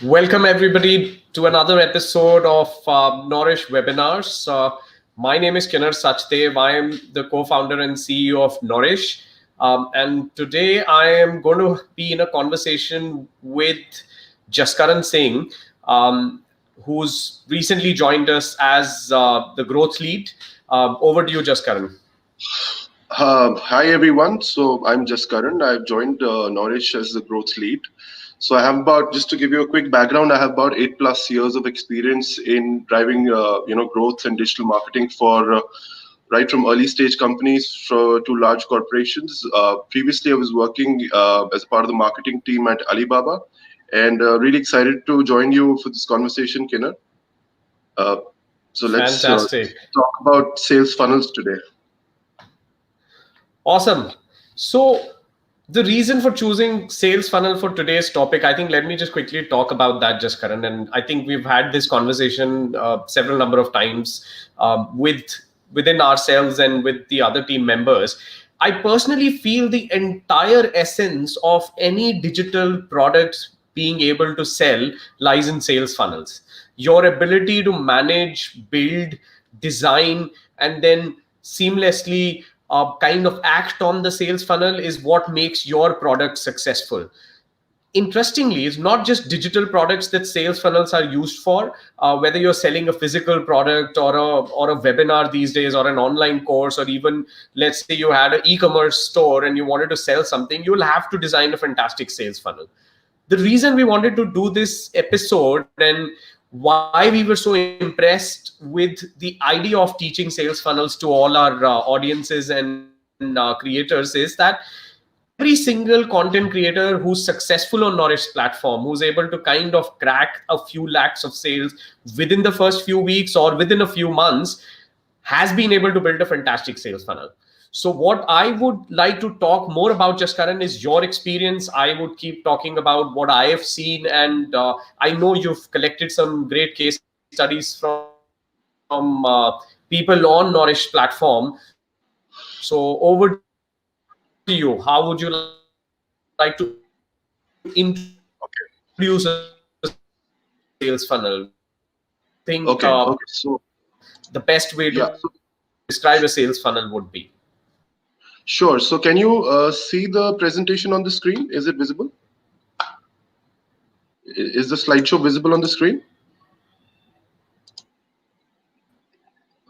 Welcome everybody to another episode of Nourish Webinars. My name is Kinar Sachdev. I am the co-founder and CEO of Nourish. And today I am going to be in a conversation with Jaskaran Singh, who's recently joined us as the growth lead. Over to you, Jaskaran. Hi everyone. So I'm Jaskaran. I've joined Nourish as the growth lead. So I have about, just to give you a quick background, I have about 8+ years of experience in driving, growth and digital marketing for right from early stage companies to large corporations. Previously, I was working as part of the marketing team at Alibaba, and really excited to join you for this conversation, Kinner. Uh, so let's Fantastic. talk about sales funnels today. Awesome. So the reason for choosing sales funnel for today's topic, I think, let me just quickly talk about that, just Karan. And I think we've had this conversation several number of times within ourselves and with the other team members. I personally feel the entire essence of any digital product being able to sell lies in sales funnels. Your ability to manage, build, design, and then seamlessly kind of act on the sales funnel is what makes your product successful. Interestingly, it's not just digital products that sales funnels are used for. Whether you're selling a physical product or a webinar these days, or an online course, or even let's say you had an e-commerce store and you wanted to sell something, you'll have to design a fantastic sales funnel. The reason we wanted to do this episode and why we were so impressed with the idea of teaching sales funnels to all our audiences and creators is that every single content creator who's successful on Nourish platform, who's able to kind of crack a few lakhs of sales within the first few weeks or within a few months, has been able to build a fantastic sales funnel. So what I would like to talk more about, Jaskaran, is your experience. I would keep talking about what I have seen, and I know you've collected some great case studies from people on Nourish platform. So over to you. How would you like to introduce a sales funnel? Think Okay. the Okay. best Okay. way to So describe a sales yeah. funnel would be. Sure. So can you see the presentation on the screen? Is it visible? Is the slideshow visible on the screen?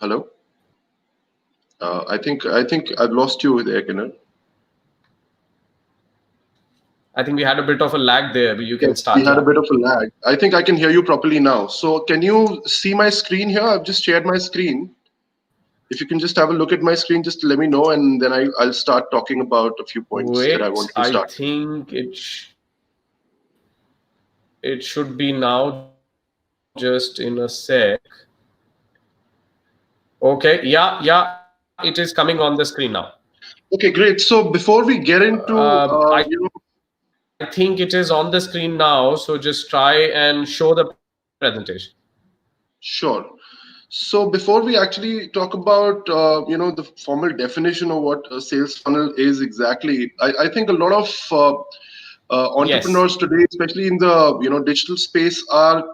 Hello? I think I've lost you there, Kiran. I think we had a bit of a lag there, but you can Yes, we start. had a Yeah. bit of a lag. I think I can hear you properly now. So can you see my screen here? I've just shared my screen. If you can just have a look at my screen, just let me know, and then I'll start talking about a few points that I Wait, wanted to I start. think it should be now. Just in a sec. Okay. Yeah. It is coming on the screen now. Okay, great. So before we get into, I think it is on the screen now. So just try and show the presentation. sure. So before we actually talk about the formal definition of what a sales funnel is exactly, I think a lot of Yes. entrepreneurs today, especially in the digital space, are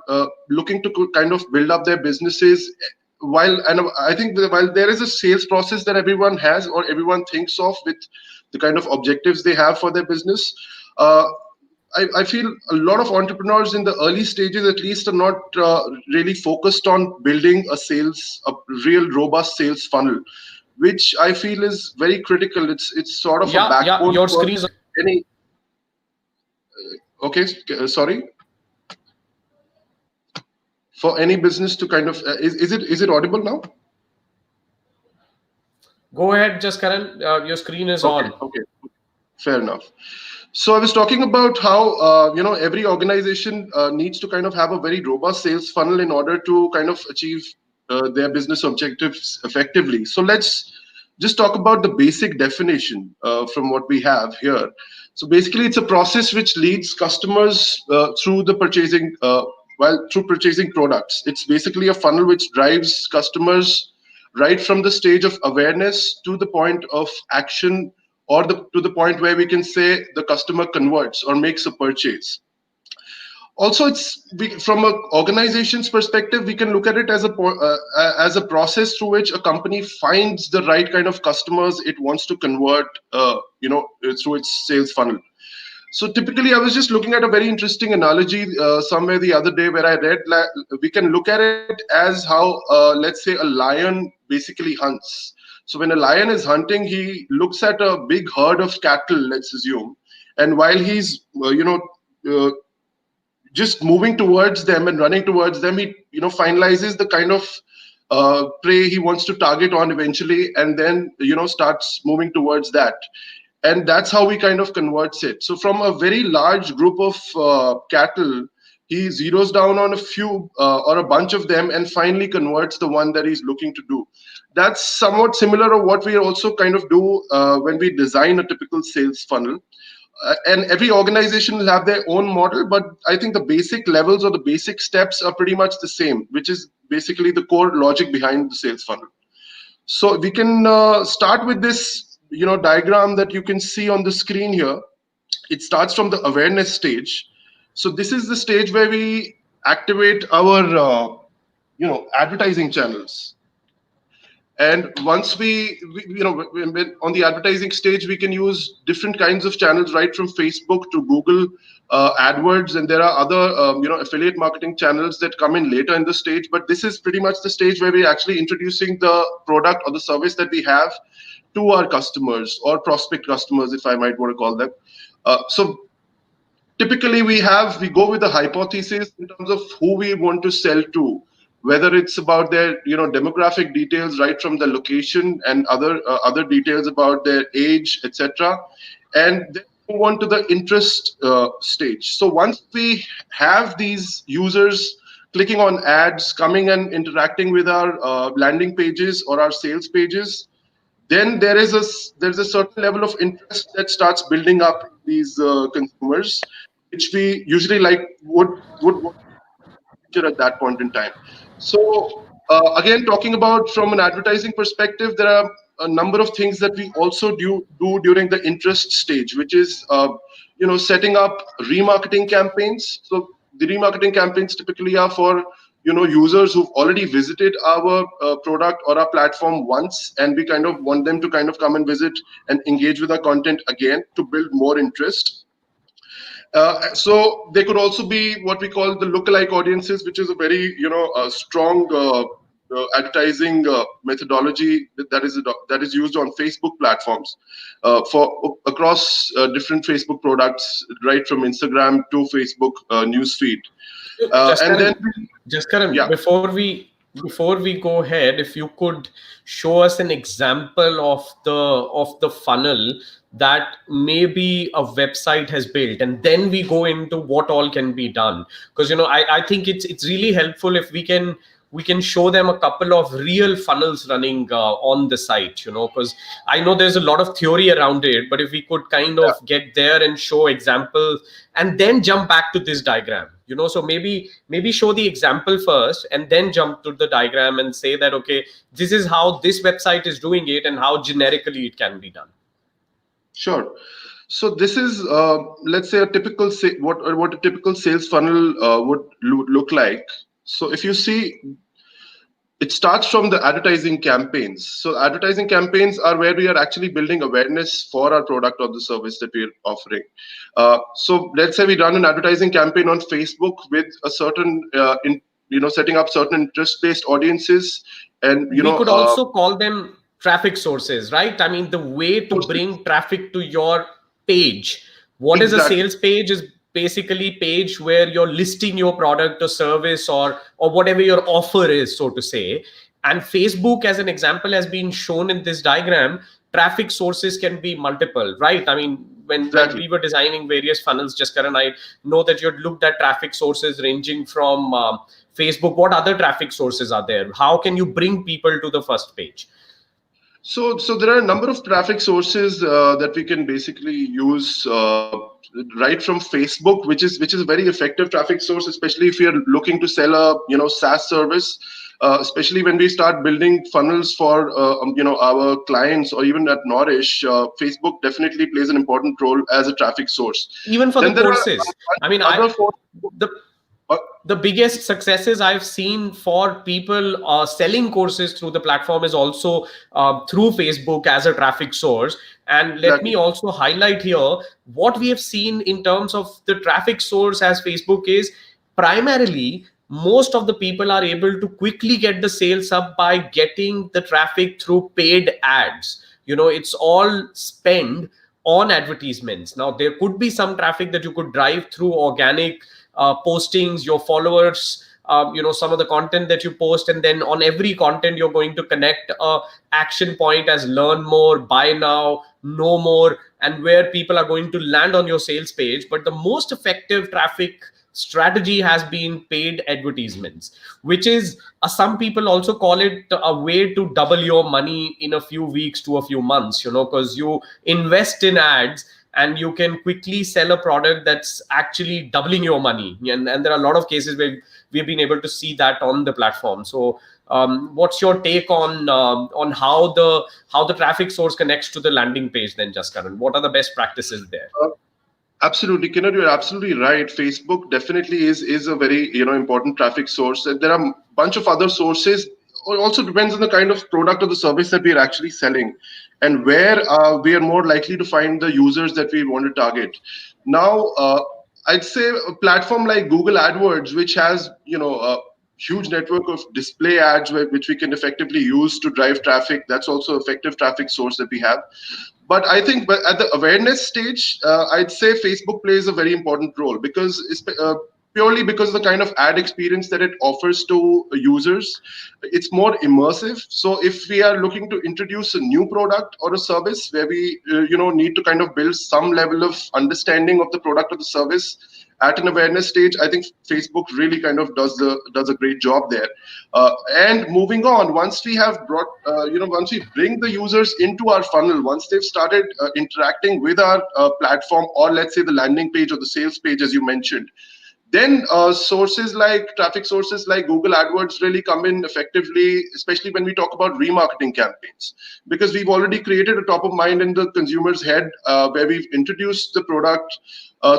looking to kind of build up their businesses. And I think that while there is a sales process that everyone has or everyone thinks of with the kind of objectives they have for their business. Uh, I feel a lot of entrepreneurs in the early stages, at least, are not really focused on building a real robust sales funnel, which I feel is very critical. It's sort of a Yeah. backbone Your for screen is. any. Okay, sorry, for any business to kind of is it audible now? Go ahead, just Karan. Your screen is Okay, on. okay, fair enough. So I was talking about how every organization needs to kind of have a very robust sales funnel in order to kind of achieve their business objectives effectively. So let's just talk about the basic definition from what we have here. So basically, it's a process which leads customers through purchasing products. It's basically a funnel which drives customers right from the stage of awareness to the point of action, or to the point where we can say the customer converts or makes a purchase. Also, from an organization's perspective, we can look at it as a process through which a company finds the right kind of customers it wants to convert, through its sales funnel. So typically, I was just looking at a very interesting analogy somewhere the other day where I read we can look at it as how, let's say, a lion basically hunts. So when a lion is hunting, he looks at a big herd of cattle, let's assume, and while he's uh, just moving towards them and running towards them, he finalizes the kind of prey he wants to target on eventually, and then starts moving towards that. And that's how we kind of converts it. So from a very large group of cattle, he zeroes down on a few or a bunch of them and finally converts the one that he's looking to do. That's somewhat similar to what we also kind of do when we design a typical sales funnel. And every organization will have their own model, but I think the basic levels or the basic steps are pretty much the same, which is basically the core logic behind the sales funnel. So we can start with this diagram that you can see on the screen here. It starts from the awareness stage. So this is the stage where we activate our advertising channels. And once on the advertising stage, we can use different kinds of channels, right from Facebook to Google AdWords, and there are other affiliate marketing channels that come in later in the stage. But this is pretty much the stage where we're actually introducing the product or the service that we have to our customers or prospect customers, if I might want to call them. So typically we go with a hypothesis in terms of who we want to sell to, whether it's about their demographic details, right from the location and other details about their age, etc. And then move on to the interest stage. So once we have these users clicking on ads, coming and interacting with our landing pages or our sales pages, then there's a certain level of interest that starts building up in these consumers, which we usually would at that point in time. So again, talking about from an advertising perspective, there are a number of things that we also do during the interest stage, which is setting up remarketing campaigns. So the remarketing campaigns typically are for users who've already visited our product or our platform once, and we kind of want them to kind of come and visit and engage with our content again to build more interest. So they could also be what we call the lookalike audiences, which is a very strong advertising methodology that is used on Facebook platforms for across different Facebook products, right from Instagram to Facebook newsfeed. And then, Jaskaran, yeah, before we go ahead, if you could show us an example of the funnel that maybe a website has built, and then we go into what all can be done. Because I think it's really helpful if we can show them a couple of real funnels running on the site, because I know there's a lot of theory around it, but if we could kind of get there and show examples and then jump back to this diagram, so maybe show the example first and then jump to the diagram and say that, okay, this is how this website is doing it and how generically it can be done. Sure. So this is, let's say, what a typical sales funnel would look like. So if you see, it starts from the advertising campaigns. So advertising campaigns are where we are actually building awareness for our product or the service that we're offering. So let's say we run an advertising campaign on Facebook with a certain, setting up certain interest-based audiences, and we could also call them traffic sources, right? I mean, the way to bring traffic to your page. What is a sales page is basically page where you're listing your product or service or whatever your offer is, so to say. And Facebook, as an example, has been shown in this diagram. Traffic sources can be multiple, right? I mean, when we were designing various funnels, Jaskaran, I know that you had looked at traffic sources ranging from Facebook. What other traffic sources are there? How can you bring people to the first page? So there are a number of traffic sources that we can basically use right from Facebook, which is a very effective traffic source, especially if you're looking to sell a SaaS service. Especially when we start building funnels for our clients, or even at Nourish, Facebook definitely plays an important role as a traffic source. Even for the Then there are courses. I mean, other the uh, the biggest successes I've seen for people selling courses through the platform is also through Facebook as a traffic source. And let exactly. me also highlight here what we have seen in terms of the traffic source as Facebook is primarily most of the people are able to quickly get the sales up by getting the traffic through paid ads. It's all spent on advertisements. Now, there could be some traffic that you could drive through organic postings, your followers, some of the content that you post, and then on every content you're going to connect a action point as learn more, buy now, know more, and where people are going to land on your sales page. But the most effective traffic strategy has been paid advertisements, which is some people also call it a way to double your money in a few weeks to a few months, because you invest in ads and you can quickly sell a product that's actually doubling your money. And there are a lot of cases where we've been able to see that on the platform. So what's your take on how the traffic source connects to the landing page then, Jaskaran? What are the best practices there? Absolutely, Kinnard, you're absolutely right. Facebook definitely is a very important traffic source. And there are a bunch of other sources. It also depends on the kind of product or the service that we are actually selling, and where we are more likely to find the users that we want to target. Now, I'd say a platform like Google AdWords, which has a huge network of display ads which we can effectively use to drive traffic. That's also effective traffic source that we have. But I think at the awareness stage, I'd say Facebook plays a very important role, because purely because of the kind of ad experience that it offers to users. It's more immersive. So if we are looking to introduce a new product or a service where we need to kind of build some level of understanding of the product or the service at an awareness stage, I think Facebook really kind of does a great job there. And moving on, once we have brought, once we bring the users into our funnel, once they've started interacting with our platform, or let's say the landing page or the sales page, as you mentioned, then traffic sources like Google AdWords really come in effectively, especially when we talk about remarketing campaigns, because we've already created a top of mind in the consumer's head, where we've introduced the product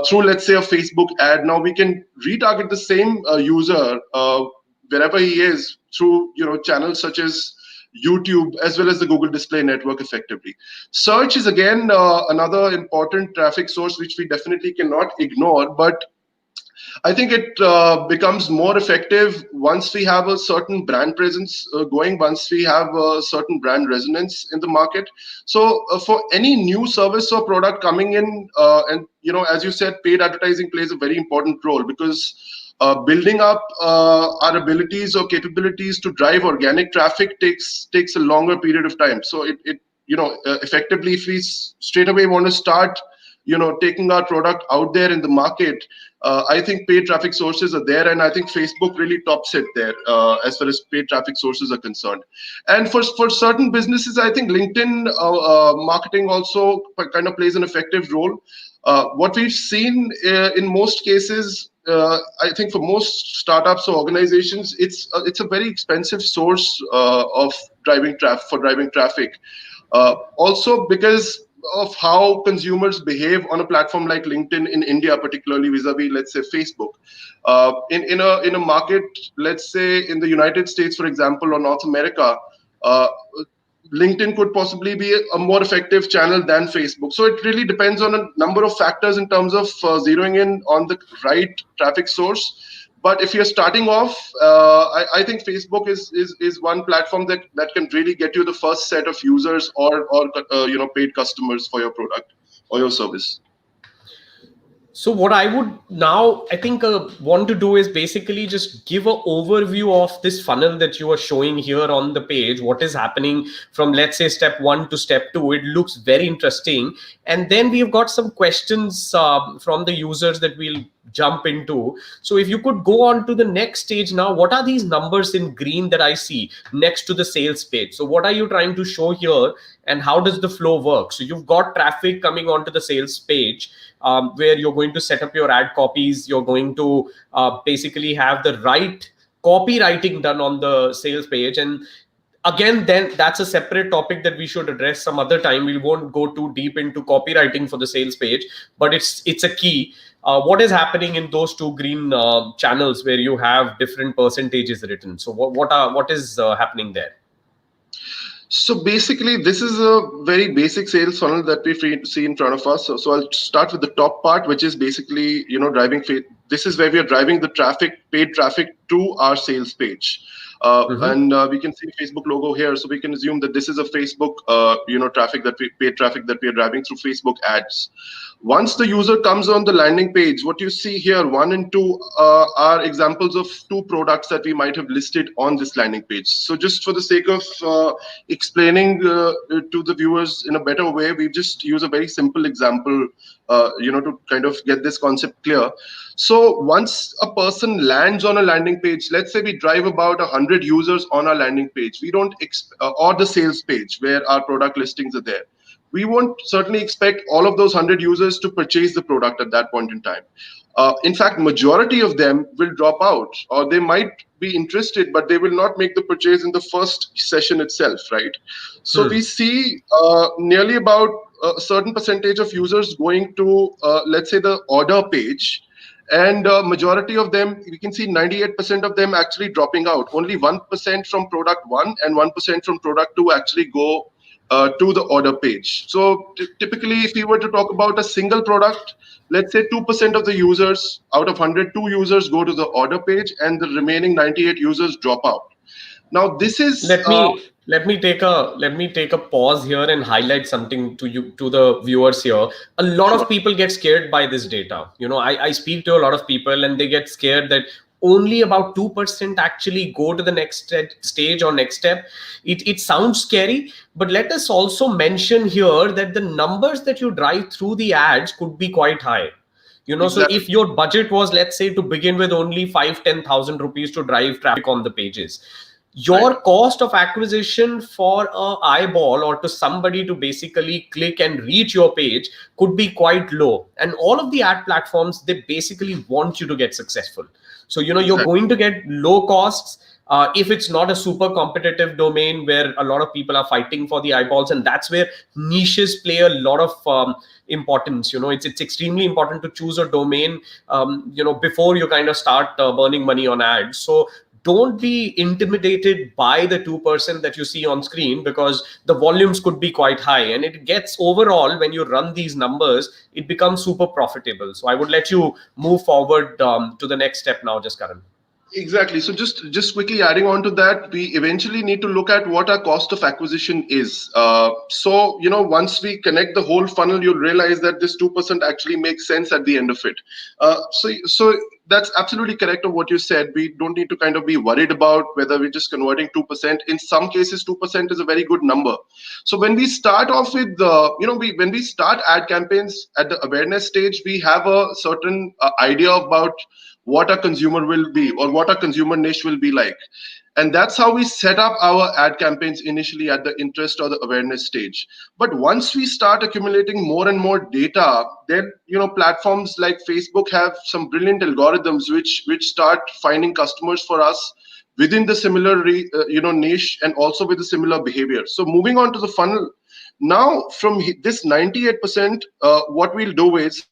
through, let's say, a Facebook ad. Now we can retarget the same user wherever he is through channels such as YouTube, as well as the Google Display Network effectively. Search is again another important traffic source which we definitely cannot ignore, but I think it becomes more effective once we have a certain brand presence going, once we have a certain brand resonance in the market. So for any new service or product coming in, and as you said, paid advertising plays a very important role, because building up our abilities or capabilities to drive organic traffic takes a longer period of time. So it effectively, if we straight away want to start taking our product out there in the market, I think paid traffic sources are there, and I think Facebook really tops it there as far as paid traffic sources are concerned. And for certain businesses, I think LinkedIn marketing also kind of plays an effective role. What we've seen in most cases, I think for most startups or organizations, it's a very expensive source of driving traffic. Also because of how consumers behave on a platform like LinkedIn in India, particularly vis-a-vis, let's say, Facebook. In a market, let's say in the United States, for example, or North America, LinkedIn could possibly be a more effective channel than Facebook. So it really depends on a number of factors in terms of zeroing in on the right traffic source. But if you're starting off, I think Facebook is one platform that can really get you the first set of users or paid customers for your product or your service. So what I would now, I think, want to do is basically just give an overview of this funnel that you are showing here on the page. What is happening from, let's say, step 1 to step 2? It looks very interesting. And then we've got some questions from the users that we'll jump into. So if you could go on to the next stage now, what are these numbers in green that I see next to the sales page? So what are you trying to show here, and how does the flow work? So you've got traffic coming onto the sales page, where you're going to set up your ad copies. You're going to basically have the right copywriting done on the sales page. And again, then that's a separate topic that we should address some other time. We won't go too deep into copywriting for the sales page, but it's a key. What is happening in those two green channels where you have different percentages written? So what is happening there? So basically, this is a very basic sales funnel that we see in front of us. So I'll start with the top part, which is basically, driving. This is where we are driving the traffic, paid traffic, to our sales page. And we can see Facebook logo here, so we can assume that this is a Facebook, traffic that paid traffic that we are driving through Facebook ads. Once the user comes on the landing page, what you see here, 1 and 2, are examples of 2 products that we might have listed on this landing page. So just for the sake of explaining to the viewers in a better way, we just use a very simple example, to kind of get this concept clear. So once a person lands on a landing page, let's say we drive about 100 users on our landing page, we don't or the sales page where our product listings are there. We won't certainly expect all of those 100 users to purchase the product at that point in time. In fact, majority of them will drop out, or they might be interested, but they will not make the purchase in the first session itself, right? So we see nearly about a certain percentage of users going to, let's say, the order page. And majority of them, we can see 98% of them actually dropping out. Only 1% from product 1 and 1% from product 2 actually go to the order page. So typically, if we were to talk about a single product, let's say 2% of the users out of 100, 2 users go to the order page, and the remaining 98 users drop out. Now, this is let me take a pause here and highlight something to the viewers here. A lot of people get scared by this data. I speak to a lot of people, and they get scared that only about 2% actually go to the next stage or next step. It sounds scary, but let us also mention here that the numbers that you drive through the ads could be quite high. So if your budget was, let's say, to begin with only 5,000-10,000 rupees to drive traffic on the pages, your cost of acquisition for a eyeball, or to somebody to basically click and reach your page, could be quite low. And all of the ad platforms, they basically want you to get successful. So you're going to get low costs if it's not a super competitive domain where a lot of people are fighting for the eyeballs. And that's where niches play a lot of importance. It's extremely important to choose a domain before you kind of start burning money on ads. So don't be intimidated by the 2% that you see on screen, because the volumes could be quite high, and it gets, overall, when you run these numbers, it becomes super profitable. So I would let you move forward to the next step now, Jaskaran. Exactly. So just quickly adding on to that, we eventually need to look at what our cost of acquisition is. So once we connect the whole funnel, you'll realize that this 2% actually makes sense at the end of it. So that's absolutely correct of what you said. We don't need to kind of be worried about whether we're just converting 2%. In some cases, 2% is a very good number. So when we start off with when we start ad campaigns at the awareness stage, we have a certain idea about what a consumer will be, or what a consumer niche will be like. And that's how we set up our ad campaigns initially at the interest or the awareness stage. But once we start accumulating more and more data, then platforms like Facebook have some brilliant algorithms which start finding customers for us within the similar niche, and also with a similar behavior. So moving on to the funnel, now from this 98%, what we'll do is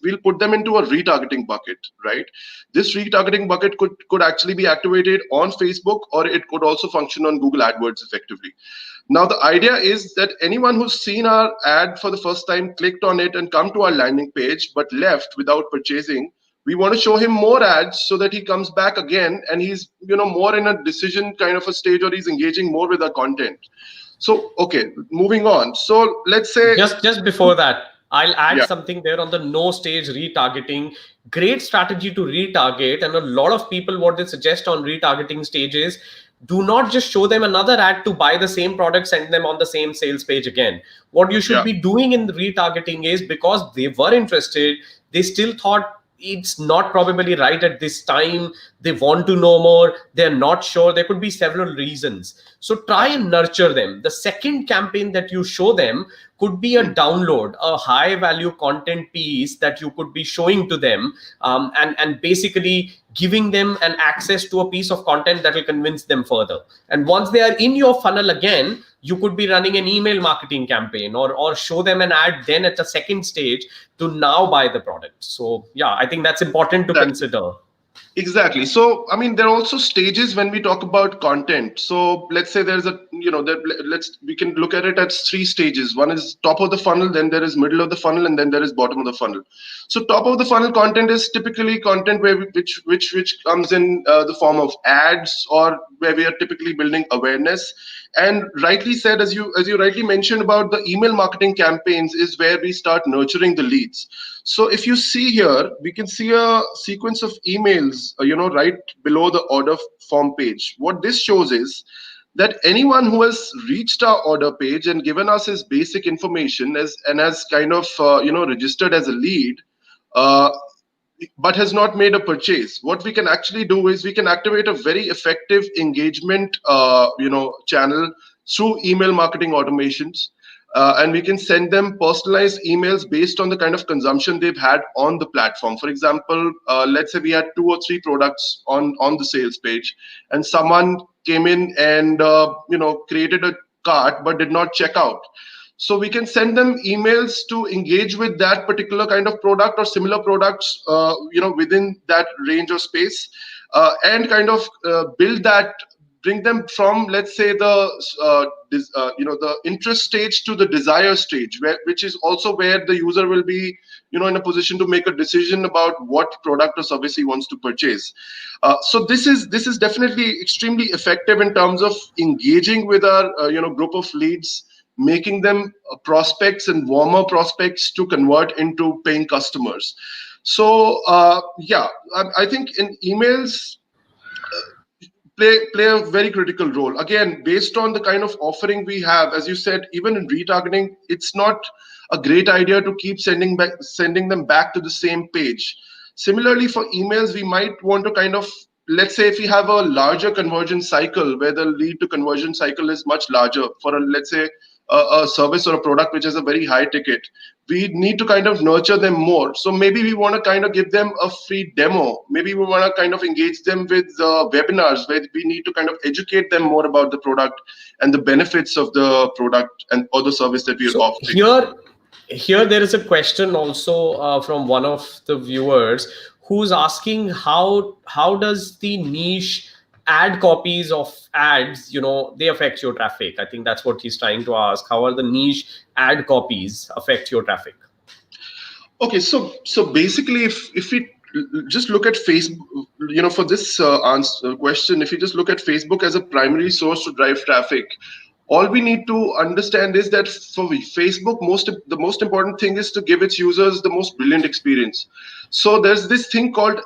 we'll put them into a retargeting bucket, right? This retargeting bucket could actually be activated on Facebook, or it could also function on Google AdWords effectively. Now, the idea is that anyone who's seen our ad for the first time, clicked on it and come to our landing page, but left without purchasing, we want to show him more ads so that he comes back again, and he's more in a decision kind of a stage, or he's engaging more with our content. So, okay, moving on. So let's say just before that, I'll add something there on the no stage retargeting. Great strategy to retarget. And a lot of people, what they suggest on retargeting stages, do not just show them another ad to buy the same product, send them on the same sales page again. What you should be doing in the retargeting is, because they were interested, they still thought it's not probably right at this time. They want to know more, they're not sure, there could be several reasons. So try and nurture them. The second campaign that you show them could be a download, a high value content piece that you could be showing to them, and basically giving them an access to a piece of content that will convince them further. And once they are in your funnel again, you could be running an email marketing campaign, or show them an ad then at the second stage to now buy the product. So yeah, I think that's important to consider. Exactly. So, I mean, there are also stages when we talk about content. So, let's say there's we can look at it as three stages. One is top of the funnel, then there is middle of the funnel, and then there is bottom of the funnel. So, top of the funnel content is typically content which comes in the form of ads, or where we are typically building awareness. And rightly said, as you rightly mentioned about the email marketing campaigns, is where we start nurturing the leads. So if you see here, we can see a sequence of emails, right below the order form page. What this shows is that anyone who has reached our order page and given us his basic information and has kind of registered as a lead, uh, but has not made a purchase, what we can actually do is we can activate a very effective engagement channel through email marketing automations. And we can send them personalized emails based on the kind of consumption they've had on the platform. For example, let's say we had 2 or 3 products on the sales page, and someone came in and created a cart but did not check out. So we can send them emails to engage with that particular kind of product or similar products, within that range of space, and kind of build that, bring them from, let's say, the interest stage to the desire stage, which is also where the user will be, in a position to make a decision about what product or service he wants to purchase. So this is definitely extremely effective in terms of engaging with our group of leads, making them prospects and warmer prospects to convert into paying customers. So I think in emails play a very critical role. Again, based on the kind of offering we have, as you said, even in retargeting, it's not a great idea to keep sending them back to the same page. Similarly, for emails, we might want to kind of, let's say, if we have a larger conversion cycle where the lead to conversion cycle is much larger for let's say a service or a product which has a very high ticket, we need to kind of nurture them more. So maybe we want to kind of give them a free demo. Maybe we want to kind of engage them with webinars where we need to kind of educate them more about the product and the benefits of the product and or the service that we are offering. Here there is a question also from one of the viewers who's asking how does the niche ad copies of ads, they affect your traffic. I think that's what he's trying to ask. How are the niche ad copies affect your traffic? Okay, so basically, if we just look at Facebook, for this question, if you just look at Facebook as a primary source to drive traffic, all we need to understand is that for Facebook, the most important thing is to give its users the most brilliant experience. So there's this thing called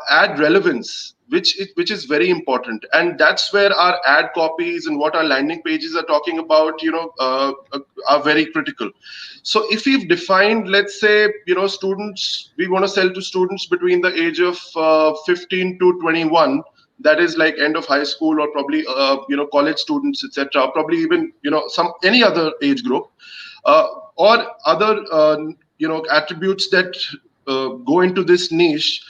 ad relevance, which is very important, and that's where our ad copies and what our landing pages are talking about, are very critical. So if we've defined, let's say, students, we want to sell to students between the age of 15 to 21. That is like end of high school, or probably college students, etc. Probably even any other age group, or other attributes that go into this niche.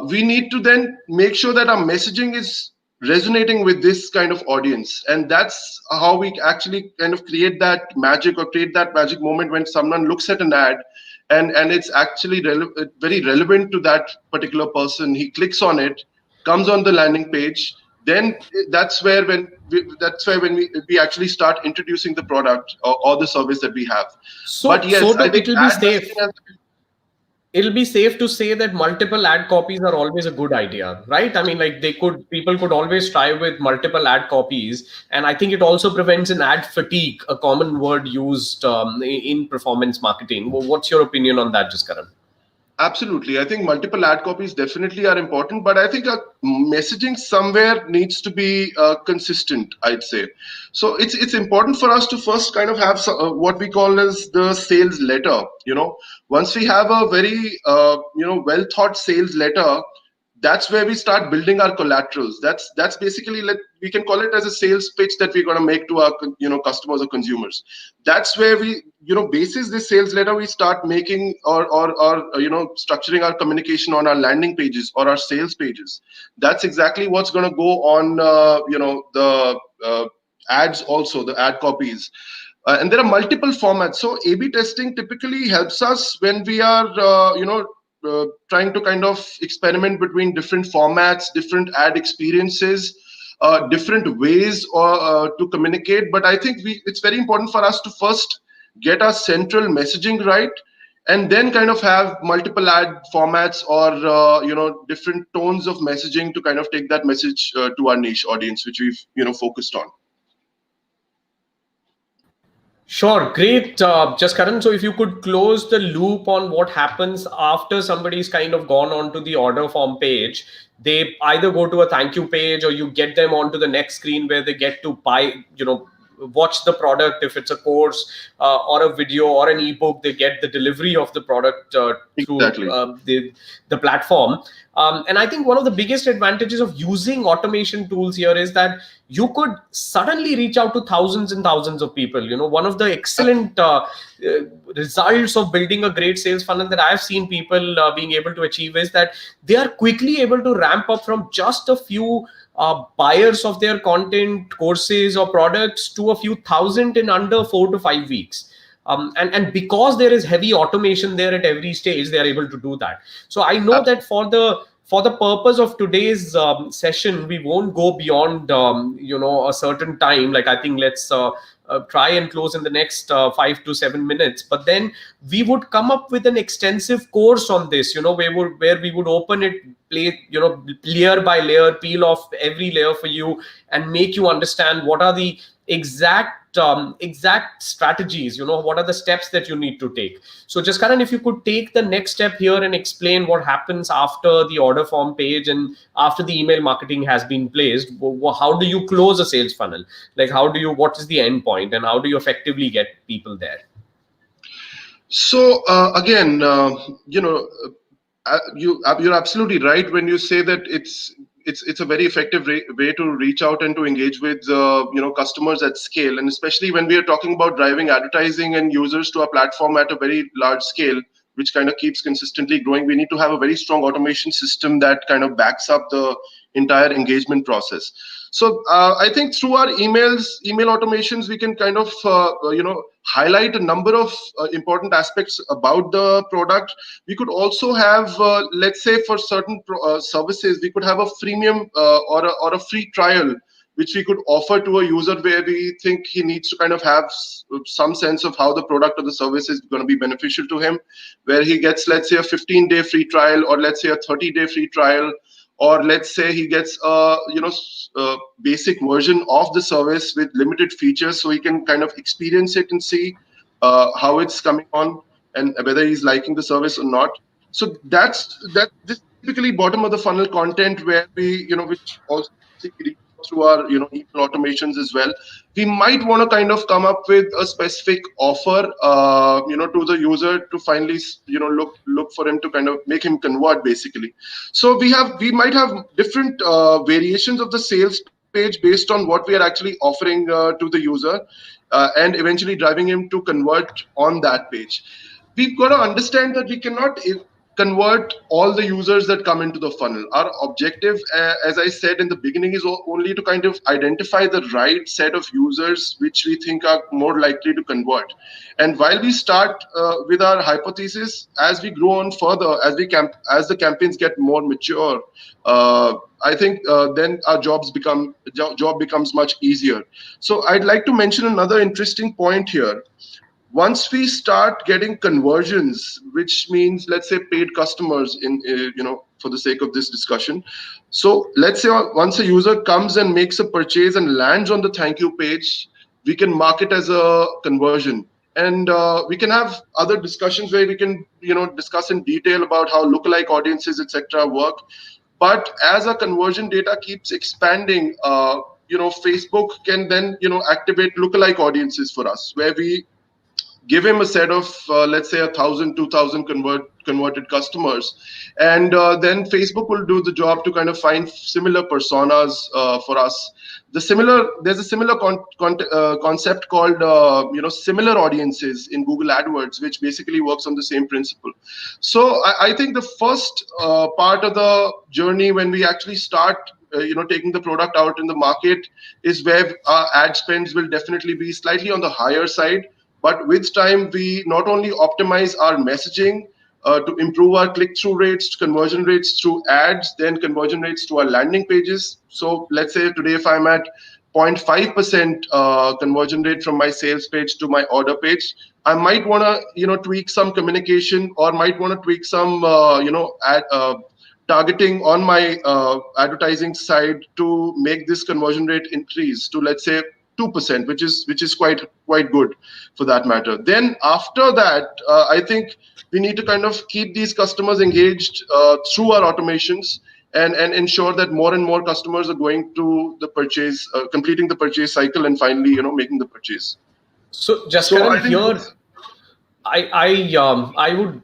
We need to then make sure that our messaging is resonating with this kind of audience, and that's how we actually kind of create that magic moment when someone looks at an ad and it's actually very relevant to that particular person. He clicks on it, comes on the landing page, then that's where when we actually start introducing the product or the service that we have. But yes, so I think it'll be safe to say that multiple ad copies are always a good idea, right? I mean, like people could always try with multiple ad copies, and I think it also prevents an ad fatigue, a common word used in performance marketing. What's your opinion on that, Jaskaran? Absolutely. I think multiple ad copies definitely are important, but I think messaging somewhere needs to be consistent, I'd say. So it's important for us to first kind of have what we call as the sales letter. Once we have a very well thought sales letter, that's where we start building our collaterals. That's basically, we can call it as a sales pitch that we're going to make to our customers or consumers. That's where we, basis this sales letter, we start making or structuring our communication on our landing pages or our sales pages. That's exactly what's going to go on the ads, also the ad copies. And there are multiple formats. So A/B testing typically helps us when we are, trying to kind of experiment between different formats, different ad experiences, different ways to communicate. But I think it's very important for us to first get our central messaging right, and then kind of have multiple ad formats or different tones of messaging to kind of take that message to our niche audience, which we've focused on. Sure, great, Jaskaran. So, if you could close the loop on what happens after somebody's kind of gone onto the order form page, they either go to a thank you page, or you get them onto the next screen where they get to buy, watch the product. If it's a course or a video or an ebook, they get the delivery of the product through Exactly. the platform. And I think one of the biggest advantages of using automation tools here is that you could suddenly reach out to thousands and thousands of people. One of the excellent results of building a great sales funnel that I've seen people being able to achieve is that they are quickly able to ramp up from just a few buyers of their content, courses, or products to a few thousand in under 4 to 5 weeks. And because there is heavy automation there at every stage, they are able to do that. So I know that for the purpose of today's session, we won't go beyond a certain time. Like, I think let's try and close in the next 5 to 7 minutes. But then we would come up with an extensive course on this. Where we would open it, play layer by layer, peel off every layer for you, and make you understand what are the exact strategies. What are the steps that you need to take. So, just Karan, if you could take the next step here and explain what happens after the order form page and after the email marketing has been placed. How do you close a sales funnel? Like, what is the end point, and how do you effectively get people there? So again, you're absolutely right when you say that it's a very effective way to reach out and to engage with customers at scale, and especially when we are talking about driving advertising and users to our platform at a very large scale, which kind of keeps consistently growing. We need to have a very strong automation system that kind of backs up the entire engagement process. So I think through our email automations, we can kind of highlight a number of important aspects about the product. We could also have, let's say, for certain services, we could have a freemium or a free trial, which we could offer to a user where we think he needs to kind of have some sense of how the product or the service is going to be beneficial to him, where he gets, let's say, a 15-day free trial, or let's say a 30-day free trial, or let's say he gets a basic version of the service with limited features, so he can kind of experience it and see how it's coming on and whether he's liking the service or not. So this typically bottom of the funnel content, where we which also through our email automations as well. We might want to kind of come up with a specific offer to the user to finally look for him, to kind of make him convert, basically. So we might have different variations of the sales page based on what we are actually offering to the user, and eventually driving him to convert on that page. We've got to understand that we cannot convert all the users that come into the funnel. Our objective, as I said in the beginning, is only to kind of identify the right set of users which we think are more likely to convert. And while we start with our hypothesis, as we grow on further, as the campaigns get more mature, I think then our job becomes much easier. So I'd like to mention another interesting point here. Once we start getting conversions, which means, let's say, paid customers in for the sake of this discussion, so let's say once a user comes and makes a purchase and lands on the thank you page, we can mark it as a conversion. and we can have other discussions where we can discuss in detail about how lookalike audiences etc. work. But as our conversion data keeps expanding, Facebook can then activate lookalike audiences for us, where we give him a set of let's say 1,000 2,000 converted customers, and then Facebook will do the job to kind of find similar personas for us. There's a similar concept called similar audiences in Google AdWords, which basically works on the same principle. So I think the first part of the journey when we actually start taking the product out in the market is where our ad spends will definitely be slightly on the higher side. But with time, we not only optimize our messaging to improve our click-through rates, conversion rates through ads, then conversion rates to our landing pages. So let's say today, if I'm at 0.5% conversion rate from my sales page to my order page, I might want to tweak some communication, or might want to tweak some targeting on my advertising side to make this conversion rate increase to, let's say, 2%, which is quite good for that matter. Then after that, I think we need to kind of keep these customers engaged through our automations, and ensure that more and more customers are going to the purchase, completing the purchase cycle, and finally making the purchase. So So Jaskaran, I think here I would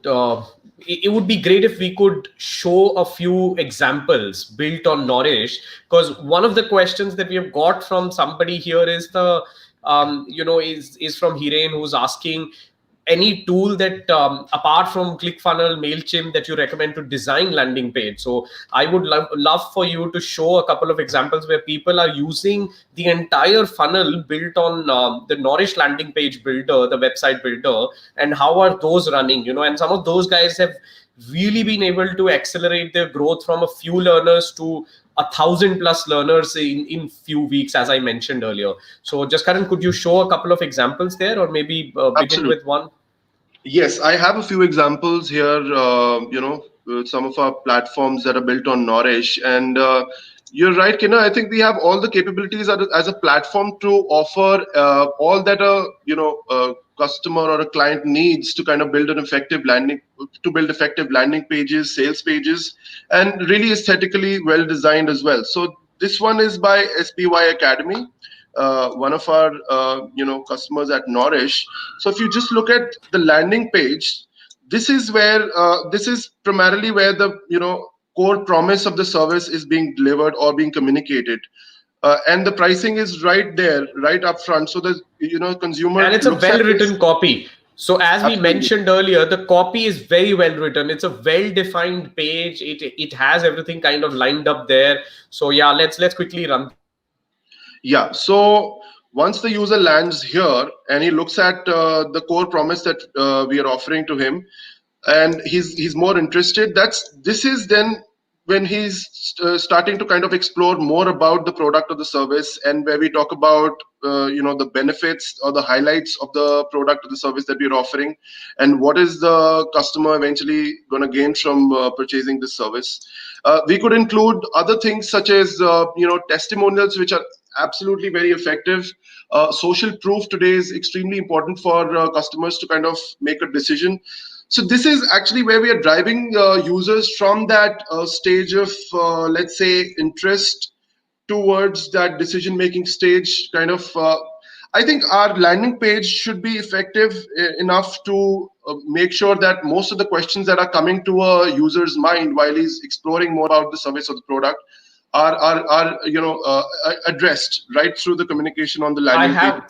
it would be great if we could show a few examples built on Nourish, because one of the questions that we have got from somebody here is the is from Hiren, who's asking any tool that apart from ClickFunnels, MailChimp, that you recommend to design landing page. So I would love for you to show a couple of examples where people are using the entire funnel built on the Nourish landing page builder, the website builder, and how are those running, and some of those guys have really been able to accelerate their growth from a few learners to 1,000+ learners in few weeks, as I mentioned earlier. So Jaskaran, could you show a couple of examples there, or maybe begin absolutely. with one? Yes, I have a few examples here. Some of our platforms that are built on Nourish, and you're right, Kina. I think we have all the capabilities as a platform to offer all that a customer or a client needs to kind of build effective landing pages, sales pages, and really aesthetically well designed as well. So this one is by SPY Academy, one of our customers at Nourish. So if you just look at the landing page, this is primarily where the core promise of the service is being delivered or being communicated, and the pricing is right there, right up front. So the consumer And it's a looks well at this. written copy. So as we Absolutely. mentioned earlier, the copy is very well written. It's a well defined page. It has everything kind of lined up there. So yeah, let's quickly run through that. Yeah. So once the user lands here and he looks at the core promise that we are offering to him, and he's more interested, this is then when he's starting to kind of explore more about the product or the service, and where we talk about the benefits or the highlights of the product or the service that we're offering, and what is the customer eventually going to gain from purchasing this service. We could include other things such as testimonials, which are absolutely very effective. Social proof today is extremely important for customers to kind of make a decision. So this is actually where we are driving users from that stage of, let's say, interest towards that decision-making stage. Kind of, I think our landing page should be effective enough to make sure that most of the questions that are coming to a user's mind while he's exploring more about the service or the product are addressed right through the communication on the I landing page. have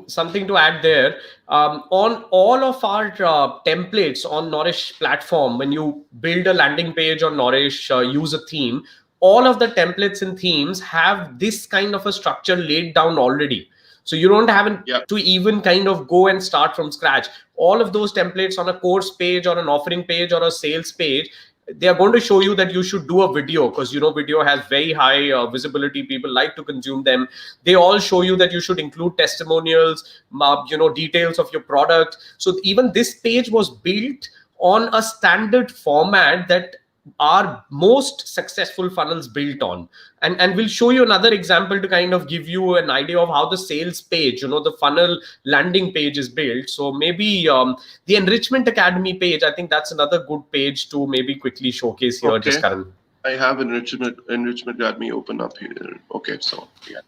something to add there. On all of our templates on Nourish platform, when you build a landing page on Nourish, use a theme, all of the templates and themes have this kind of a structure laid down already. So you don't have Yeah. to even kind of go and start from scratch. All of those templates on a course page or an offering page or a sales page, they are going to show you that you should do a video, because video has very high visibility. People like to consume them. They all show you that you should include testimonials, details of your product. So even this page was built on a standard format that are most successful funnels built on. And we'll show you another example to kind of give you an idea of how the sales page, the funnel landing page is built. So maybe the Enrichment Academy page, I think that's another good page to maybe quickly showcase here, Okay. Jaskaran. I have Enrichment Academy open up here. Okay, so yeah.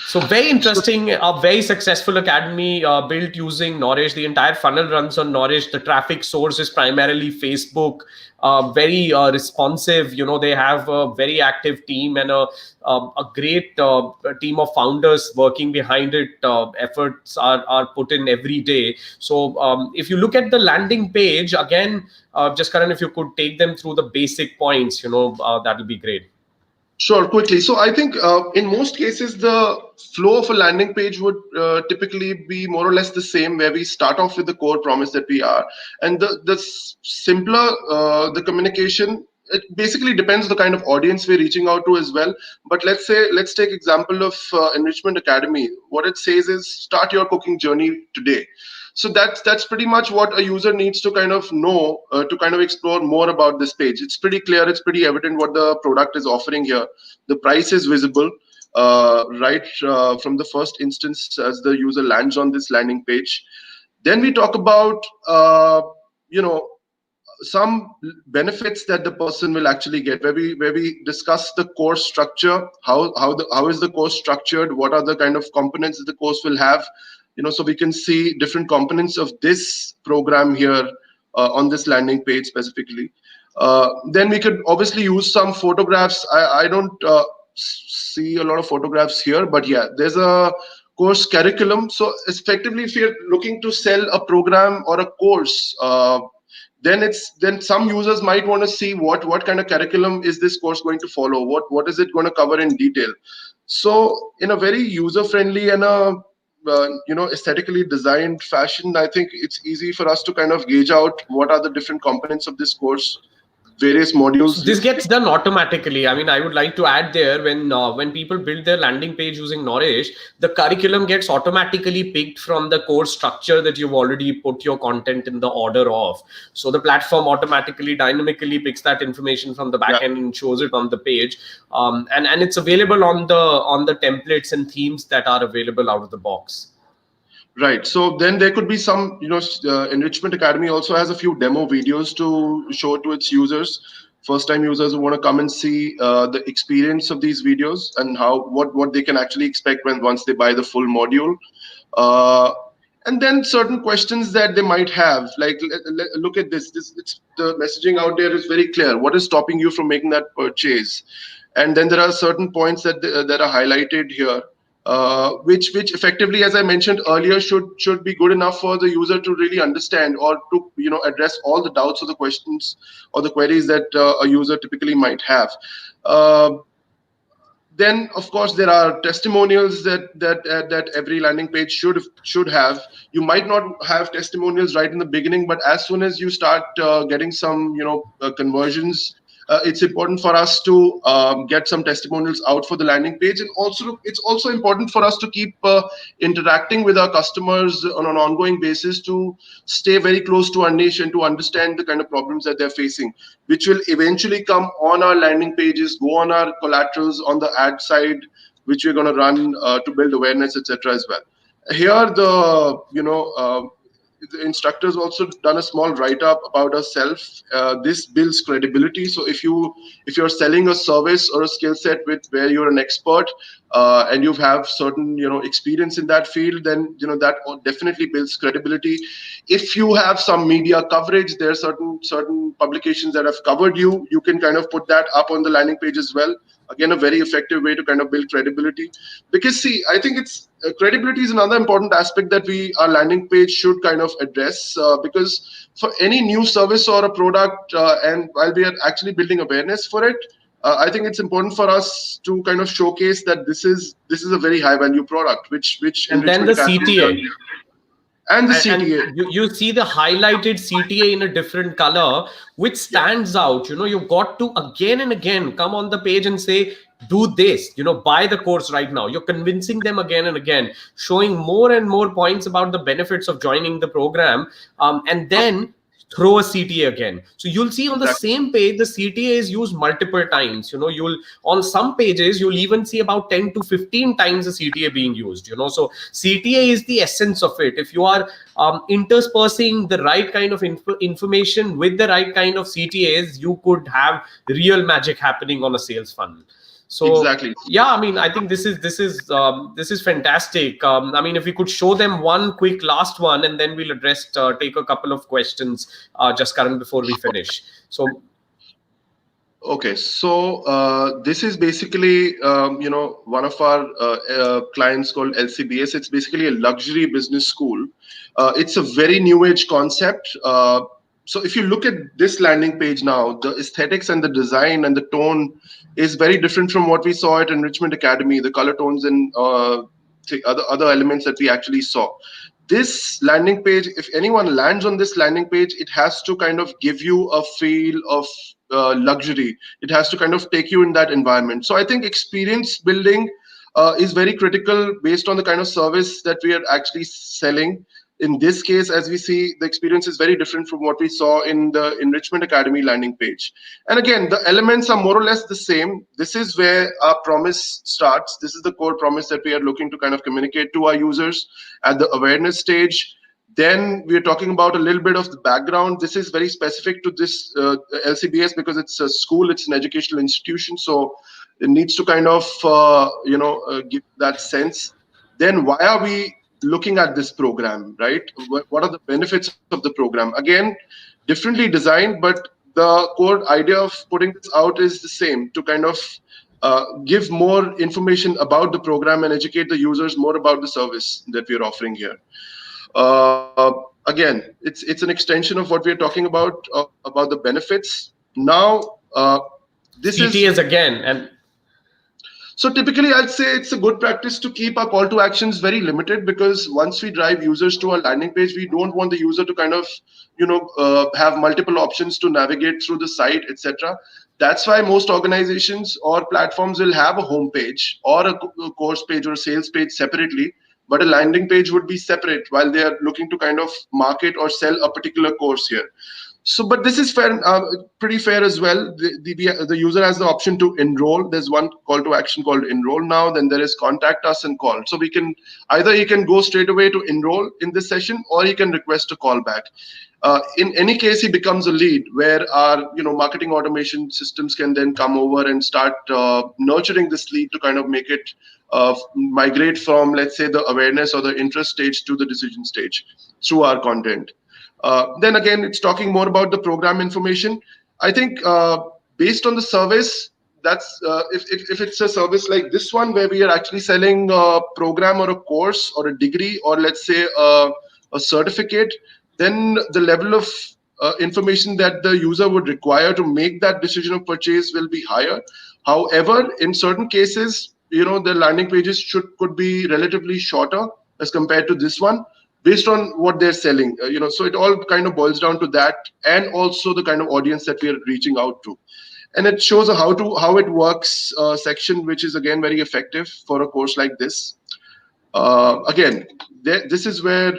So very interesting, a very successful academy built using Nourish. The entire funnel runs on Nourish. The traffic source is primarily Facebook. Very responsive. They have a very active team and a great team of founders working behind it. Efforts are put in every day. So if you look at the landing page again, just Karan, if you could take them through the basic points, that will be great. Sure, quickly. So I think in most cases, the flow of a landing page would typically be more or less the same, where we start off with the core promise that we are. And the simpler the communication, it basically depends on the kind of audience we're reaching out to as well. But let's take example of Enrichment Academy. What it says is start your cooking journey today. So that's pretty much what a user needs to kind of know to kind of explore more about this page. It's pretty clear, it's pretty evident what the product is offering here. The price is visible right from the first instance as the user lands on this landing page. Then we talk about some benefits that the person will actually get, where we discuss the course structure, how is the course structured, what are the kind of components that the course will have, so we can see different components of this program here on this landing page specifically. Then we could obviously use some photographs. I don't see a lot of photographs here, but yeah, there's a course curriculum. So effectively, if you're looking to sell a program or a course, then some users might want to see what kind of curriculum is this course going to follow, what is it going to cover in detail. So in a very user friendly and a aesthetically designed fashion, I think it's easy for us to kind of gauge out what are the different components of this course, various modules. So this gets done automatically. I mean, I would like to add there, when people build their landing page using Nourish, the curriculum gets automatically picked from the course structure that you've already put your content in the order of. So the platform automatically, dynamically picks that information from the backend and shows it on the page. And it's available on the templates and themes that are available out of the box. Right. So then there could be some, Enrichment Academy also has a few demo videos to show to its users, first-time users who want to come and see the experience of these videos and what they can actually expect once they buy the full module. And then certain questions that they might have, like look at this. The messaging out there is very clear. What is stopping you from making that purchase? And then there are certain points that are highlighted here. Which effectively, as I mentioned earlier, should be good enough for the user to really understand or to address all the doubts or the questions or the queries that a user typically might have. Then, of course, there are testimonials that every landing page should have. You might not have testimonials right in the beginning, but as soon as you start getting some conversions, it's important for us to get some testimonials out for the landing page, and also it's also important for us to keep interacting with our customers on an ongoing basis to stay very close to our niche and to understand the kind of problems that they're facing, which will eventually come on our landing pages, go on our collaterals on the ad side, which we're going to run to build awareness, etc. as well. Here, the instructors also done a small write-up about ourselves. This builds credibility. So if you're selling a service or a skill set where you're an expert and you have certain experience in that field, then that definitely builds credibility. If you have some media coverage, there are certain publications that have covered you. You can kind of put that up on the landing page as well. Again, a very effective way to kind of build credibility. Because see, I think credibility is another important aspect that our landing page should kind of address, because for any new service or a product, and while we are actually building awareness for it, I think it's important for us to kind of showcase that this is a very high value product, which and then the CTA. And the CTA. And you see the highlighted CTA in a different color, which stands out. You've got to again and again come on the page and say, do this, buy the course right now. You're convincing them again and again, showing more and more points about the benefits of joining the program. And then throw a CTA again. So you'll see on the Exactly. same page, the CTA is used multiple times. You'll on some pages, you'll even see about 10 to 15 times the CTA being used. So CTA is the essence of it. If you are interspersing the right kind of information with the right kind of CTAs, you could have real magic happening on a sales funnel. So Exactly. yeah, I mean, I think this is fantastic. I mean, if we could show them one quick last one, and then we'll take a couple of questions, just Karan, before we finish. So Okay, so this is basically, one of our clients called LCBS. It's basically a luxury business school. It's a very new age concept. So if you look at this landing page now, the aesthetics and the design and the tone is very different from what we saw at Enrichment Academy. The color tones and other elements that we actually saw. This landing page, if anyone lands on this landing page, it has to kind of give you a feel of luxury. It has to kind of take you in that environment. So I think experience building is very critical based on the kind of service that we are actually selling. In this case, as we see, the experience is very different from what we saw in the Enrichment Academy landing page. And again, the elements are more or less the same. This is where our promise starts. This is the core promise that we are looking to kind of communicate to our users at the awareness stage. Then we are talking about a little bit of the background. This is very specific to this LCBS because it's a school, it's an educational institution. So it needs to kind of, give that sense. Then why are we looking at this program, right? What are the benefits of the program? Again, differently designed, but the core idea of putting this out is the same, to kind of give more information about the program and educate the users more about the service that we're offering here. Again, it's an extension of what we're talking about the benefits. Now, this is CTAs again, and so typically, I'd say it's a good practice to keep our call to actions very limited, because once we drive users to our landing page, we don't want the user to kind of, have multiple options to navigate through the site, etc. That's why most organizations or platforms will have a home page or a course page or a sales page separately, but a landing page would be separate while they are looking to kind of market or sell a particular course here. So, but this is fair, pretty fair as well. The user has the option to enroll. There's one call to action called enroll now. Then there is contact us and call. So we can either he can go straight away to enroll in this session, or he can request a call back. In any case, he becomes a lead where our marketing automation systems can then come over and start nurturing this lead to kind of make it migrate from, let's say, the awareness or the interest stage to the decision stage through our content. Then again, it's talking more about the program information. I think based on the service, that's if it's a service like this one where we are actually selling a program or a course or a degree, or let's say a certificate, then the level of information that the user would require to make that decision of purchase will be higher. However, in certain cases, the landing pages could be relatively shorter as compared to this one, based on what they're selling. So it all kind of boils down to that, and also the kind of audience that we are reaching out to. And it shows a how it works section, which is again very effective for a course like this. Again, this is where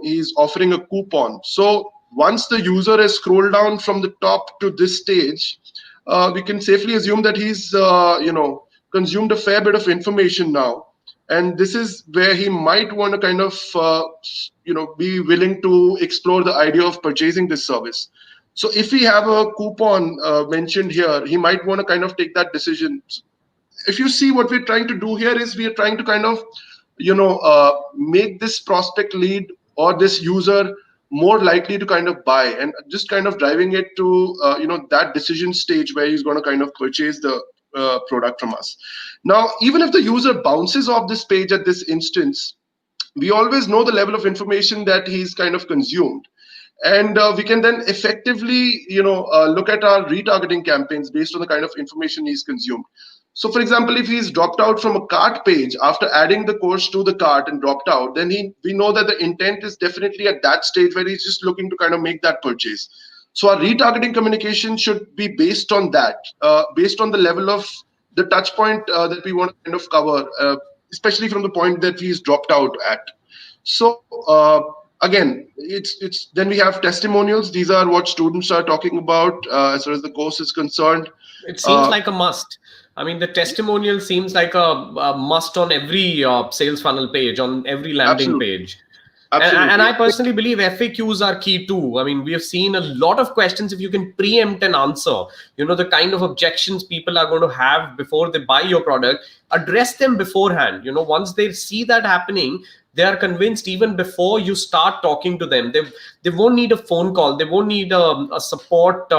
he's offering a coupon. So once the user has scrolled down from the top to this stage, we can safely assume that he's consumed a fair bit of information now, and this is where he might want to kind of be willing to explore the idea of purchasing this service. So if we have a coupon mentioned here, he might want to kind of take that decision. If you see, what we're trying to do here is we are trying to kind of make this prospect lead or this user more likely to kind of buy, and just kind of driving it to that decision stage where he's going to kind of purchase the product from us. Now, even if the user bounces off this page at this instance, we always know the level of information that he's kind of consumed, and we can then effectively look at our retargeting campaigns based on the kind of information he's consumed. So for example, if he's dropped out from a cart page after adding the course to the cart and dropped out, then we know that the intent is definitely at that stage where he's just looking to kind of make that purchase. So our retargeting communication should be based on that, based on the level of the touch point that we want to kind of cover, especially from the point that he's dropped out at. So Again, it's then we have testimonials. These are what students are talking about as far as the course is concerned. It seems Uh, like a must. I mean, the testimonial seems like a must on every sales funnel page, on every landing Absolutely, page. And absolutely. I personally believe FAQs are key too. I mean, we have seen a lot of questions. If you can preempt an answer, the kind of objections people are going to have before they buy your product, address them beforehand. Once they see that happening, they are convinced even before you start talking to them. They won't need a phone call. They won't need a support,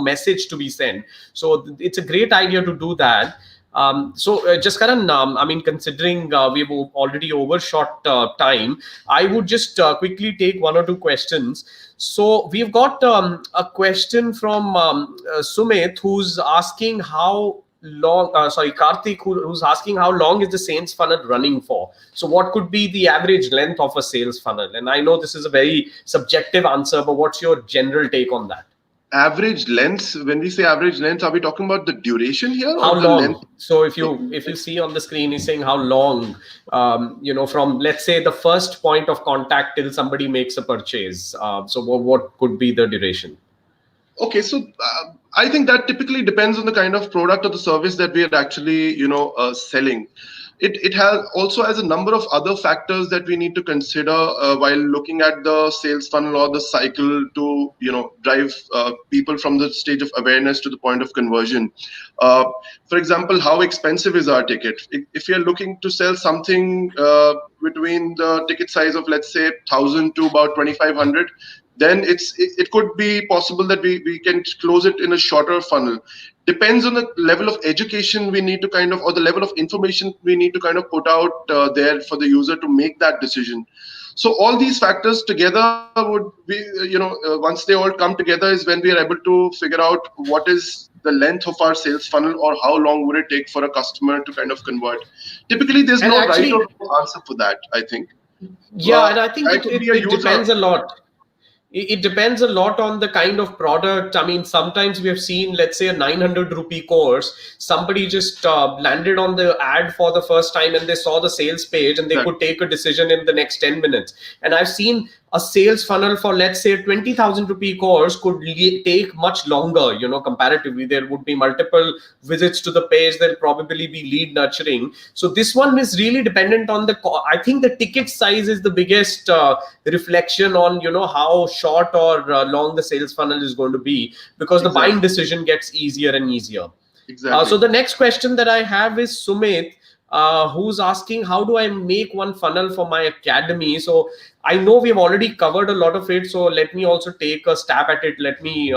message to be sent. So it's a great idea to do that. Jaskaran, I mean, considering we've already overshot time, I would just quickly take one or two questions. So we've got a question from Sumit, who's asking how long, Karthik, who's asking how long is the sales funnel running for? So what could be the average length of a sales funnel? And I know this is a very subjective answer, but what's your general take on that? Average lengths. When we say average lengths, are we talking about the duration here How or the length? long? So if No. you see on the screen, he's saying how long, from, let's say, the first point of contact till somebody makes a purchase. So what could be the duration? Okay, so I think that typically depends on the kind of product or the service that we are actually, selling. It has also has a number of other factors that we need to consider while looking at the sales funnel or the cycle to, drive people from the stage of awareness to the point of conversion. Uh, for example, how expensive is our ticket? If you're looking to sell something between the ticket size of, let's say, 1,000 to about 2,500, then it could be possible that we can close it in a shorter funnel. Depends on the level of education we need to kind of, or the level of information we need to kind of put out there for the user to make that decision. So all these factors together would be, once they all come together is when we are able to figure out what is the length of our sales funnel or how long would it take for a customer to kind of convert. Typically, there's And no right or actually, wrong answer for that, I think. yeah, and I think I it, could be it, a it user. depends a lot. It depends a lot on the kind of product. I mean, sometimes we have seen, let's say, a 900 rupee course. Somebody just landed on the ad for the first time and they saw the sales page and they Exactly. could take a decision in the next 10 minutes. And I've seen a sales funnel for, let's say, a 20,000 rupee course could take much longer, comparatively. There would be multiple visits to the page. There'll probably be lead nurturing. So this one is really dependent on I think the ticket size is the biggest reflection on, how short or long the sales funnel is going to be, because the Exactly. buying decision gets easier and easier. So Exactly. the next question that I have is Sumit, who's asking, how do I make one funnel for my academy? So I know we've already covered a lot of it. So let me also take a stab at it. Let me,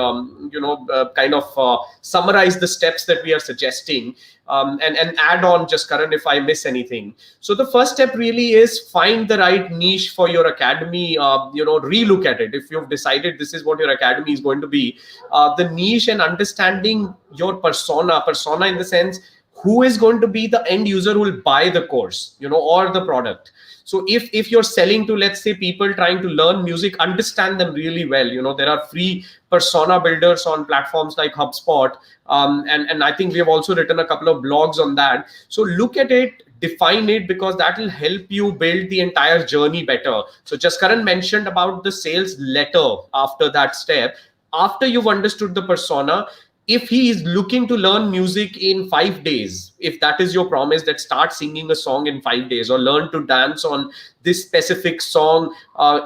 kind of summarize the steps that we are suggesting, and add on, just Karan, if I miss anything. So the first step really is find the right niche for your academy. Relook at it. If you've decided this is what your academy is going to be, the niche and understanding your persona in the sense, who is going to be the end user who will buy the course, or the product. So if you're selling to, let's say, people trying to learn music, understand them really well. There are free persona builders on platforms like HubSpot, and I think we have also written a couple of blogs on that. So look at it, define it, because that will help you build the entire journey better. So just Karan mentioned about the sales letter. After that step, after you've understood the persona, if he is looking to learn music in 5 days, if that is your promise, that start singing a song in 5 days, or learn to dance on this specific song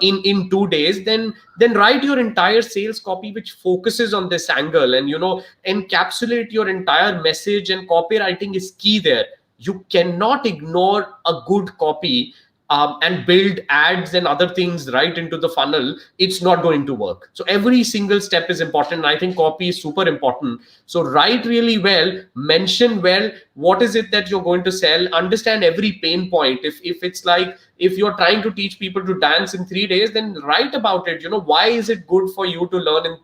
in 2 days, then write your entire sales copy which focuses on this angle, and encapsulate your entire message. And copywriting is key there. You cannot ignore a good copy, and build ads and other things right into the funnel. It's not going to work. So every single step is important. I think copy is super important. So write really well, mention well what is it that you're going to sell, understand every pain point. If it's like, if you're trying to teach people to dance in 3 days, then write about it. Why is it good for you to learn in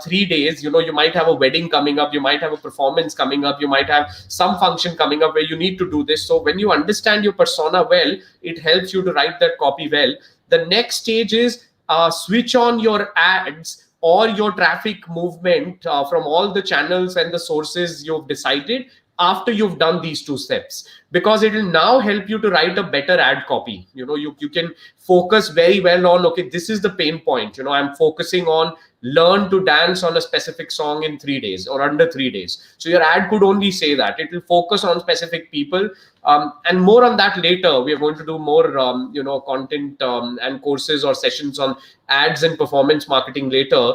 3 days? You might have a wedding coming up, you might have a performance coming up, you might have some function coming up where you need to do this. So when you understand your persona well, it helps you to write that copy well. The next stage is switch on your ads or your traffic movement from all the channels and the sources you've decided. after you've done these two steps, because it will now help you to write a better ad copy. You can focus very well on, okay, this is the pain point. I'm focusing on learn to dance on a specific song in 3 days or under 3 days. So your ad could only say that. It will focus on specific people. And more on that later. We are going to do more content and courses or sessions on ads and performance marketing later.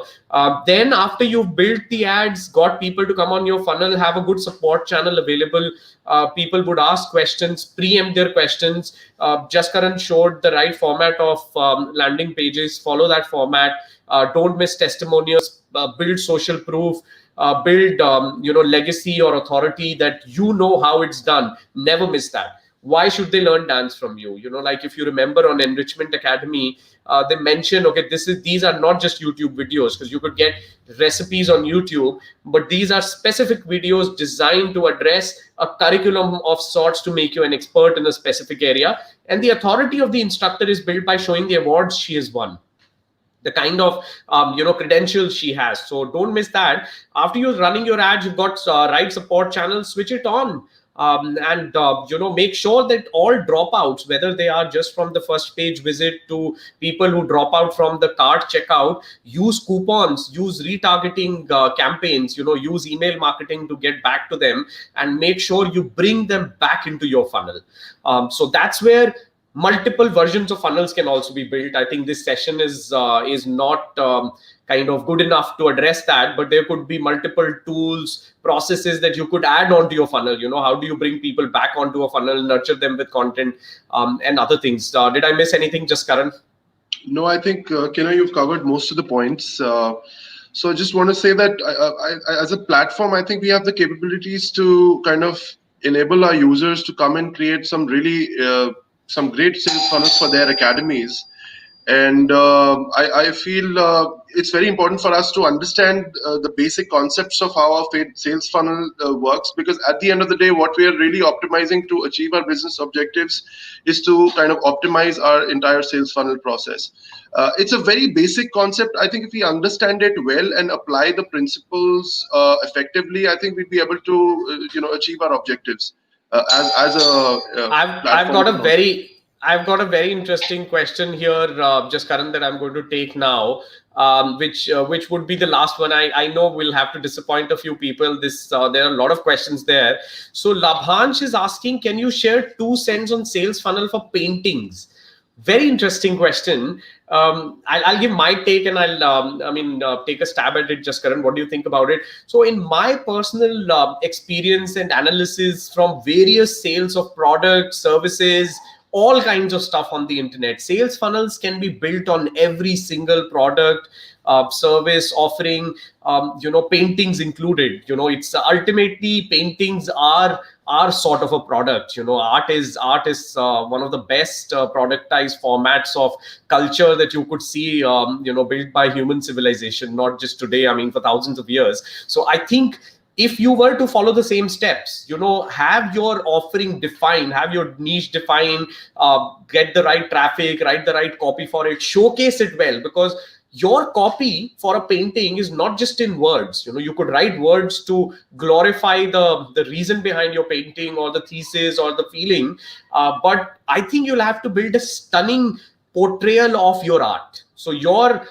Then after you've built the ads, got people to come on your funnel, have a good support channel available. People would ask questions, preempt their questions. Jaskaran showed the right format of landing pages. Follow that format. Don't miss testimonials. Build social proof. Build legacy or authority that how it's done. Never miss that. Why should they learn dance from you? Like if you remember on Enrichment Academy, they mentioned, okay, these are not just YouTube videos, because you could get recipes on YouTube, but these are specific videos designed to address a curriculum of sorts to make you an expert in a specific area. And the authority of the instructor is built by showing the awards she has won, the kind of credentials she has. So don't miss that. After you're running your ads, you've got right support channels, switch it on. And make sure that all dropouts, whether they are just from the first page visit to people who drop out from the cart checkout, use coupons, use retargeting campaigns, use email marketing to get back to them, and make sure you bring them back into your funnel. So that's where multiple versions of funnels can also be built. I think this session is not kind of good enough to address that, but there could be multiple tools, processes that you could add onto your funnel. How do you bring people back onto a funnel, nurture them with content, and other things. Did I miss anything, Jaskaran? No, I think, Kenna, you've covered most of the points. So I just want to say that as a platform, I think we have the capabilities to kind of enable our users to come and create some really some great sales funnels for their academies. And I feel it's very important for us to understand the basic concepts of how our sales funnel works, because at the end of the day, what we are really optimizing to achieve our business objectives is to kind of optimize our entire sales funnel process. It's a very basic concept. I think if we understand it well and apply the principles effectively, I think we'd be able to achieve our objectives as a platform. I've got a very interesting question here, Jaskaran, that I'm going to take now, which would be the last one. I know we'll have to disappoint a few people. There are a lot of questions there. So Labhansh is asking, can you share 2 cents on sales funnel for paintings? Very interesting question. I'll give my take, and I'll take a stab at it, Jaskaran. What do you think about it? So in my personal experience and analysis from various sales of products, services, all kinds of stuff on the internet, sales funnels can be built on every single product, service offering, paintings included. It's ultimately, paintings are sort of a product. Art is one of the best productized formats of culture that you could see, built by human civilization, not just today, for thousands of years. So I think if you were to follow the same steps, have your offering defined, have your niche defined, get the right traffic, write the right copy for it, showcase it well, because your copy for a painting is not just in words. You could write words to glorify the reason behind your painting or the thesis or the feeling, but I think you'll have to build a stunning portrayal of your art. So your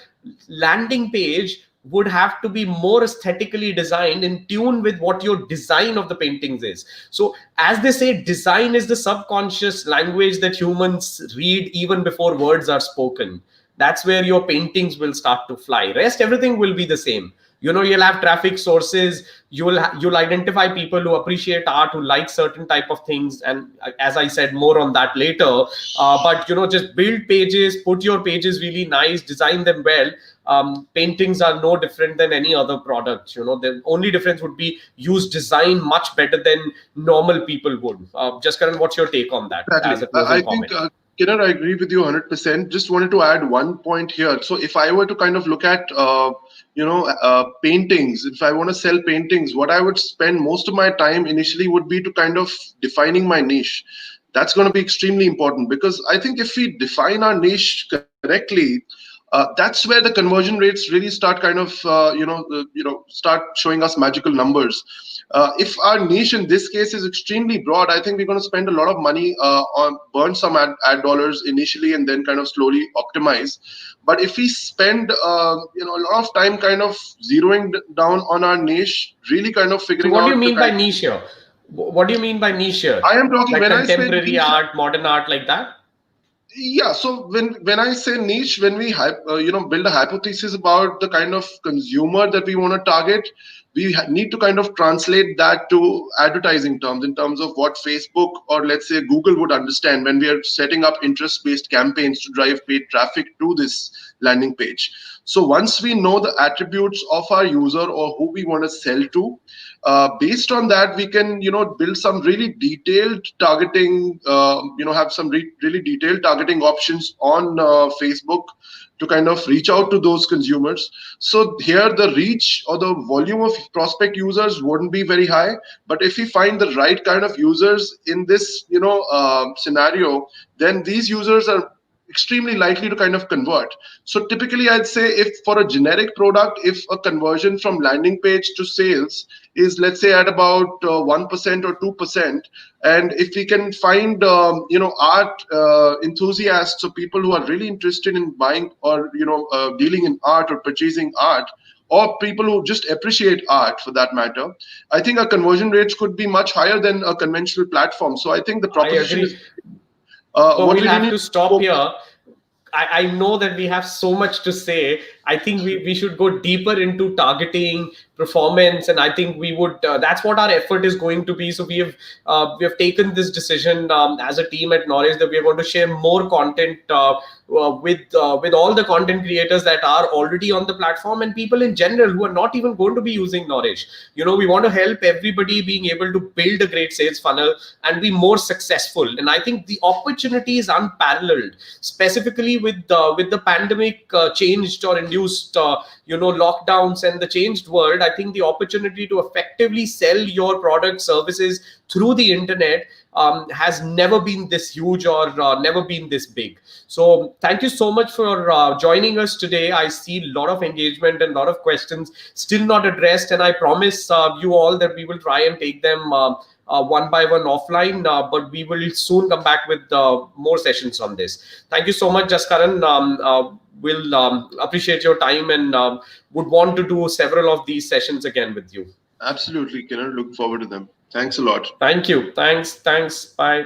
landing page would have to be more aesthetically designed, in tune with what your design of the paintings is. So as they say, design is the subconscious language that humans read even before words are spoken. That's where your paintings will start to fly. Rest, everything will be the same. You'll have traffic sources, you'll identify people who appreciate art, who like certain type of things, and as I said, more on that later. But just build pages, put your pages really nice, design them well. Paintings are no different than any other product. The only difference would be use design much better than normal people would. Jaskaran, what's your take on that? Exactly. As a closing comment? Kiran, I agree with you 100%. Just wanted to add one point here. So if I were to kind of look at, paintings, if I want to sell paintings, what I would spend most of my time initially would be to kind of defining my niche. That's going to be extremely important, because I think if we define our niche correctly, that's where the conversion rates really start kind of start showing us magical numbers. If our niche in this case is extremely broad, I think we're going to spend a lot of money on burn some ad dollars initially and then kind of slowly optimize. But if we spend a lot of time kind of zeroing down on our niche, really kind of So figuring what do you out the mean by kind. niche here? What do you mean by niche here? I am talking Like when I say contemporary niche. art, modern art, like that? Yeah, so when I say niche, when we build a hypothesis about the kind of consumer that we want to target, we need to kind of translate that to advertising terms, in terms of what Facebook or let's say Google would understand when we are setting up interest-based campaigns to drive paid traffic to this landing page. So once we know the attributes of our user or who we want to sell to, based on that we can build some really detailed targeting, have some really detailed targeting options on Facebook to kind of reach out to those consumers. So here the reach or the volume of prospect users wouldn't be very high, but if we find the right kind of users in this scenario, then these users are extremely likely to kind of convert. So typically I'd say, if for a generic product, if a conversion from landing page to sales is let's say at about 1% or 2%, and if we can find art enthusiasts, so people who are really interested in buying or dealing in art or purchasing art, or people who just appreciate art for that matter, I think our conversion rates could be much higher than a conventional platform. So I think the I proposition is agree. But what we'll we really have need to to stop focus. here. I know that we have so much to say. I think we should go deeper into targeting, performance, and I think we would. That's what our effort is going to be. So we have taken this decision as a team at Norwich that we are going to share more content with all the content creators that are already on the platform and people in general who are not even going to be using Norwich. We want to help everybody being able to build a great sales funnel and be more successful. And I think the opportunity is unparalleled, specifically with the pandemic changed or induced lockdowns and the changed world. I think the opportunity to effectively sell your product services through the internet has never been this huge or never been this big. So thank you so much for joining us today. I see a lot of engagement and a lot of questions still not addressed, and I promise you all that we will try and take them one by one offline, but we will soon come back with more sessions on this. Thank you so much, Jaskaran. We'll appreciate your time and would want to do several of these sessions again with you. Absolutely, Kiran. Look forward to them. Thanks a lot. Thank you. Thanks. Bye.